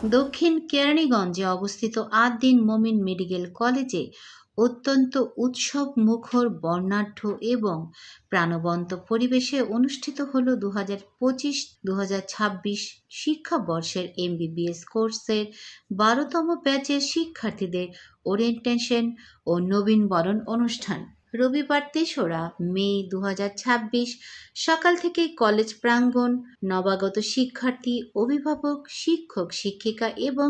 দক্ষিণ কেরানীগঞ্জে অবস্থিত ৮ দিন মোমিন মেডিকেল কলেজে অত্যন্ত উৎসব মুখর, বর্ণাঢ্য এবং প্রাণবন্ত পরিবেশে অনুষ্ঠিত হল 2025-2026 শিক্ষাবর্ষের এমবিবিএস কোর্সের ১২তম ব্যাচের শিক্ষার্থীদের ওরিয়েন্টেশন ও নবীনবরণ অনুষ্ঠান। রবিবার ৩রা মে 2026 সকাল থেকেই কলেজ প্রাঙ্গণ নবাগত শিক্ষার্থী, অভিভাবক, শিক্ষক, শিক্ষিকা এবং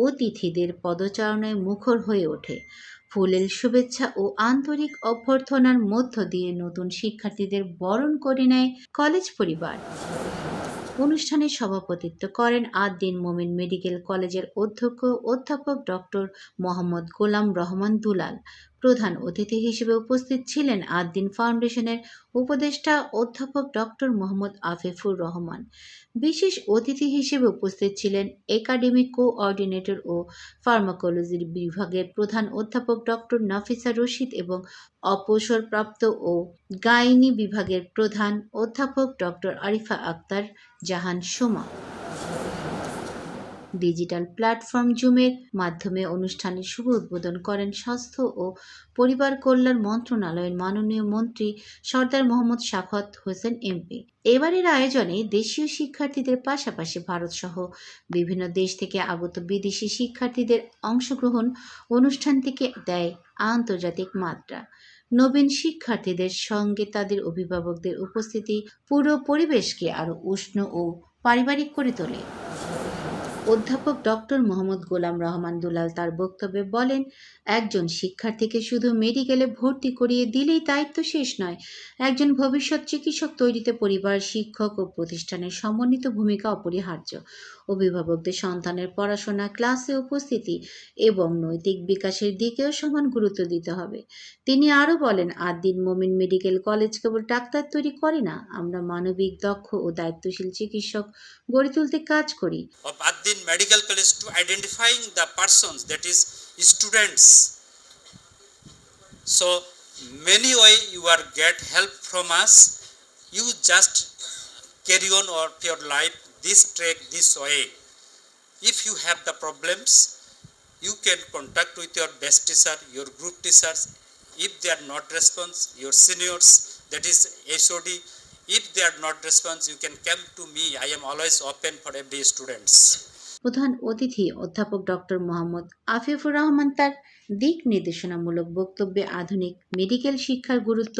অতিথিদের পদচারণায় মুখর হয়ে ওঠে। ফুলেল শুভেচ্ছা ও আন্তরিক অভ্যর্থনার মধ্য দিয়ে নতুন শিক্ষার্থীদের বরণ করে নেয় কলেজ পরিবার। অনুষ্ঠানে সভাপতিত্ব করেন ৮ দিন মোমিন মেডিকেল কলেজের অধ্যক্ষ অধ্যাপক ডক্টর মোহাম্মদ গোলাম রহমান দুলাল। প্রধান অতিথি হিসেবে উপস্থিত ছিলেন ৮ দিন ফাউন্ডেশনের উপদেষ্টা অধ্যাপক ডক্টর মোহাম্মদ আফিফুর রহমান। বিশেষ অতিথি হিসেবে উপস্থিত ছিলেন একাডেমিক কোঅর্ডিনেটর ও ফার্মাকোলজি বিভাগের প্রধান অধ্যাপক ডক্টর নাফিসা রশিদ এবং অবসরপ্রাপ্ত ও গাইনি বিভাগের প্রধান অধ্যাপক ডক্টর আরিফা আক্তার জাহান সুমা। ডিজিটাল প্ল্যাটফর্ম জুমের মাধ্যমে অনুষ্ঠানের শুভ উদ্বোধন করেন স্বাস্থ্য ও পরিবার কল্যাণ মন্ত্রণালয়ের মাননীয় মন্ত্রী সরদার মোহাম্মদ শাখাওয়াত হোসেন এমপি। এবারের আয়োজনে দেশীয় শিক্ষার্থীদের পাশাপাশি ভারতসহ বিভিন্ন দেশ থেকে আগত বিদেশি শিক্ষার্থীদের অংশগ্রহণ অনুষ্ঠানটিকে দেয় আন্তর্জাতিক মাত্রা। নবীন শিক্ষার্থীদের সঙ্গে তাদের অভিভাবকদের উপস্থিতি পুরো পরিবেশকে আরও উষ্ণ ও পারিবারিক করে তোলে। অধ্যাপক ডক্টর মোহাম্মদ গোলাম রহমান দুলাল তার বক্তব্যে বলেন, একজন শিক্ষার্থীকে শুধু মেডিকেলে ভর্তি করিয়ে দিলেই দায়িত্ব শেষ নয়। একজন ভবিষ্যৎ চিকিৎসক তৈরিতে পরিবার, শিক্ষক ও প্রতিষ্ঠানের সমন্বিত ভূমিকা অপরিহার্য। অভিভাবকদের সন্তানের পড়াশোনা, ক্লাসে উপস্থিতি এবং নৈতিক বিকাশের দিকেও সমান গুরুত্ব দিতে হবে। তিনি আরও বলেন, ৮ দিন মোমিন মেডিকেল কলেজ কেবল ডাক্তার তৈরি করে না, আমরা মানবিক, দক্ষ ও দায়িত্বশীল চিকিৎসক গড়ে তুলতে কাজ করি। Of ৮ দিন medical college to identifying the persons, that is students. So many way you are get help from us. You just carry on or your life this track this way. If you have the problems, you can contact with your best teacher, your group teachers. If they are not response, your seniors, that is HOD. If they are not response, you can come to me. I am always open for every students. প্রধান অতিথি অধ্যাপক doctor Mohammad আফিফুর Rahman তার দিক নির্দেশনামূলক বক্তব্যে আধুনিক medical শিক্ষার গুরুত্ব,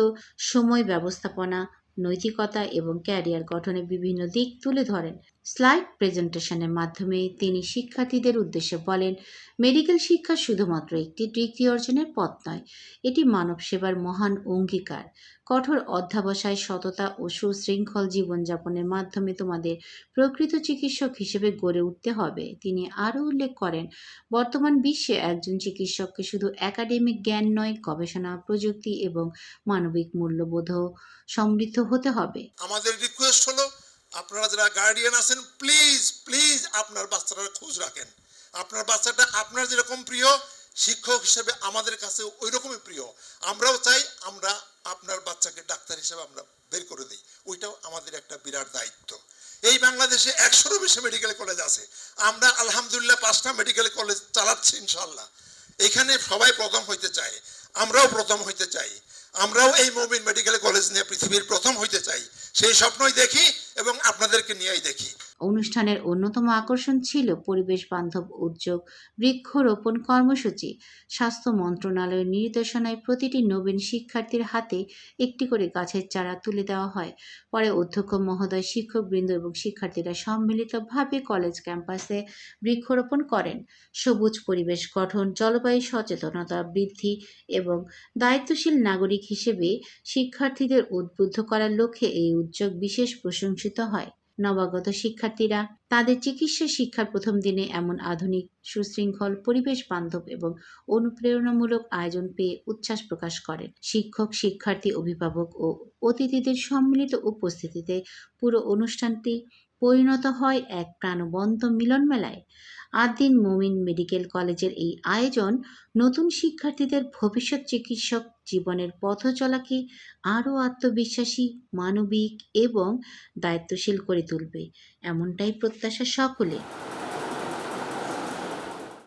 সময় ব্যবস্থাপনা, নৈতিকতা এবং ক্যারিয়ার গঠনের বিভিন্ন দিক তুলে ধরেন। স্লাইড প্রেজেন্টেশনের মাধ্যমে তিনি শিক্ষার্থীদের উদ্দেশ্যে বলেন, মেডিকেল শিক্ষা শুধুমাত্র একটি ডিগ্রি অর্জনের পথ নয়, এটি মানব সেবার মহান অঙ্গীকার। কঠোর অধ্যাবসায়, সততা ও সুশৃঙ্খল জীবনযাপনের মাধ্যমে তোমাদের প্রকৃত চিকিৎসক হিসেবে গড়ে উঠতে হবে। তিনি আরও উল্লেখ করেন, বর্তমান বিশ্বে একজন চিকিৎসককে শুধু একাডেমিক জ্ঞান নয়, গবেষণা, প্রযুক্তি এবং মানবিক মূল্যবোধও সমৃদ্ধ হতে হবে। আমাদের রিকোয়েস্ট হলো, আপনারা যারা গার্ডিয়ান আছেন, প্লিজ প্লিজ আপনার বাচ্চাটার খোঁজ রাখেন। আপনার বাচ্চাটা আপনার যেরকম প্রিয়, শিক্ষক হিসেবে আমাদের কাছে ওই রকমই প্রিয়। আমরাও চাই আমরা আপনার বাচ্চাকে ডাক্তার হিসেবে আমরা বের করে দিই। ওইটাও আমাদের একটা বিরাট দায়িত্ব। এই বাংলাদেশে 100-ও বেশি মেডিকেল কলেজ আছে। আমরা আলহামদুলিল্লাহ 5টা মেডিকেল কলেজ চালাচ্ছি ইনশাআল্লাহ। এখানে সবাই প্রথম হইতে চায়, আমরাও প্রথম হইতে চাই। আমরাও এই মোমিন মেডিকেল কলেজ নিয়ে পৃথিবীর প্রথম হইতে চাই। সেই স্বপ্নই দেখি এবং আপনাদেরকে নিয়েই দেখি। অনুষ্ঠানের অন্যতম আকর্ষণ ছিল পরিবেশ বান্ধব উদ্যোগ বৃক্ষরোপণ কর্মসূচি। স্বাস্থ্য মন্ত্রণালয়ের নির্দেশনায় প্রতিটি নবীন শিক্ষার্থীর হাতে একটি করে গাছের চারা তুলে দেওয়া হয়। পরে অধ্যক্ষ মহোদয়, শিক্ষকবৃন্দ এবং শিক্ষার্থীরা সম্মিলিতভাবে কলেজ ক্যাম্পাসে বৃক্ষরোপণ করেন। সবুজ পরিবেশ গঠন, জলবায়ু সচেতনতা বৃদ্ধি এবং দায়িত্বশীল নাগরিক হিসেবে শিক্ষার্থীদের উদ্বুদ্ধ করার লক্ষ্যে এই উদ্যোগ বিশেষ প্রশংসিত হয়। নবাগত শিক্ষার্থীরা তাদের চিকিৎসা শিক্ষার প্রথম দিনে এমন আধুনিক, সুশৃঙ্খল, পরিবেশ বান্ধব এবং অনুপ্রেরণামূলক আয়োজন পেয়ে উচ্ছ্বাস প্রকাশ করেন। শিক্ষক, শিক্ষার্থী, অভিভাবক ও অতিথিদের সম্মিলিত উপস্থিতিতে পুরো অনুষ্ঠানটি পরিণত হয় এক প্রাণবন্ত মিলন মেলায়। ৮ দিন মোমিন মেডিকেল কলেজের এই আয়োজন নতুন শিক্ষার্থীদের ভবিষ্যৎ চিকিৎসক জীবনের পথ চলাকে আরও আত্মবিশ্বাসী, মানবিক এবং দায়িত্বশীল করে তুলবে, এমনটাই প্রত্যাশা সকলে।